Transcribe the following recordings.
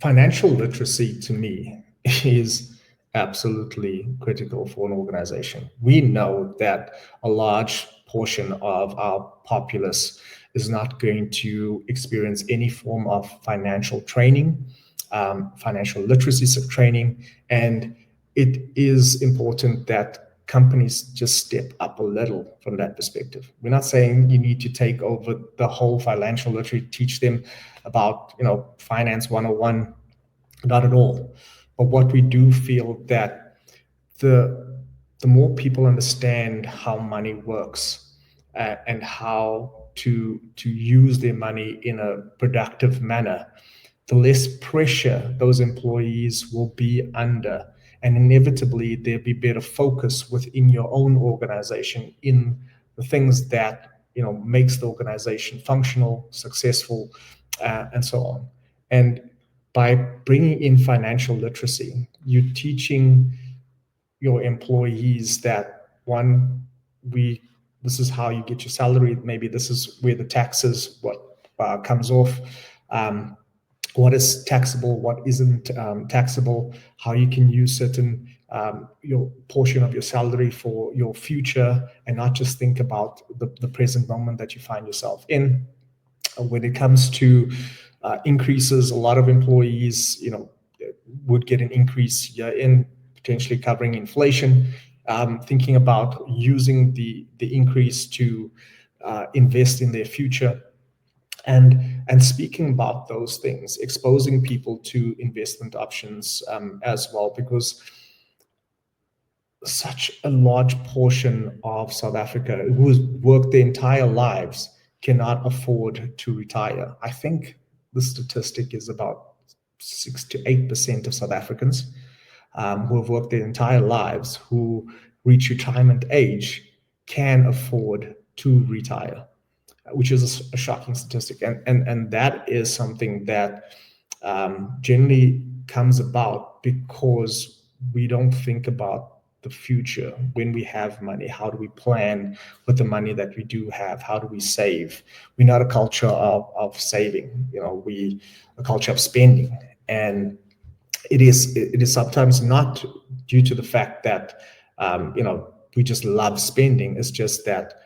financial literacy to me is absolutely critical for an organization. We know that a large portion of our populace is not going to experience any form of financial training, financial literacy training, and it is important that companies just step up a little from that perspective. We're not saying you need to take over the whole financial literacy, teach them about, finance 101, not at all. But what we do feel that the more people understand how money works, and how to use their money in a productive manner, the less pressure those employees will be under. And inevitably, there'll be better focus within your own organization in the things that, makes the organization functional, successful, and so on. And by bringing in financial literacy, you're teaching your employees that, one, this is how you get your salary. Maybe this is where the taxes, what comes off, what is taxable, what isn't taxable, how you can use certain your portion of your salary for your future, and not just think about the present moment that you find yourself in. When it comes to increases, a lot of employees, would get an increase year in, potentially covering inflation, thinking about using the increase to invest in their future. And speaking about those things, exposing people to investment options as well, because such a large portion of South Africa who's worked their entire lives cannot afford to retire. I think the statistic is about 6 to 8% of South Africans who have worked their entire lives, who reach retirement age, can afford to retire, which is a shocking statistic. And that is something that generally comes about because we don't think about the future. When we have money, how do we plan with the money that we do have? How do we save? We're not a culture of saving, we a culture of spending. And it is sometimes not due to the fact that we just love spending. It's just that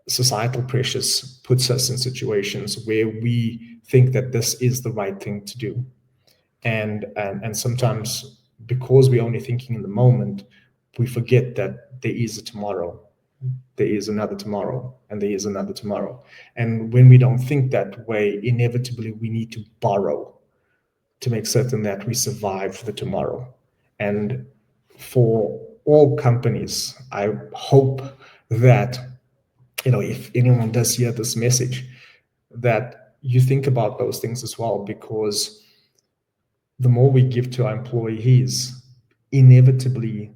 societal pressures puts us in situations where we think that this is the right thing to do. And sometimes, because we're only thinking in the moment, we forget that there is a tomorrow, there is another tomorrow, and there is another tomorrow. And when we don't think that way, inevitably we need to borrow to make certain that we survive the tomorrow. And for all companies, I hope that, if anyone does hear this message, that you think about those things as well, because the more we give to our employees, inevitably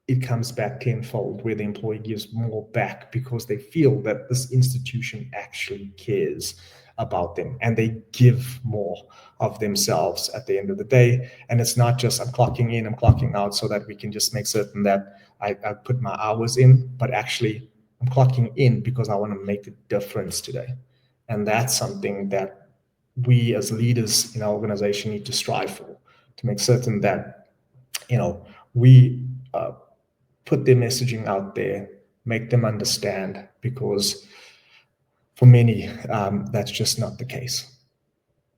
it comes back tenfold, where the employee gives more back because they feel that this institution actually cares about them, and they give more of themselves at the end of the day. And it's not just I'm clocking in, I'm clocking out so that we can just make certain that I put my hours in, but actually I'm clocking in because I want to make a difference today. And that's something that we as leaders in our organization need to strive for, to make certain that, we put their messaging out there, make them understand, because for many, that's just not the case.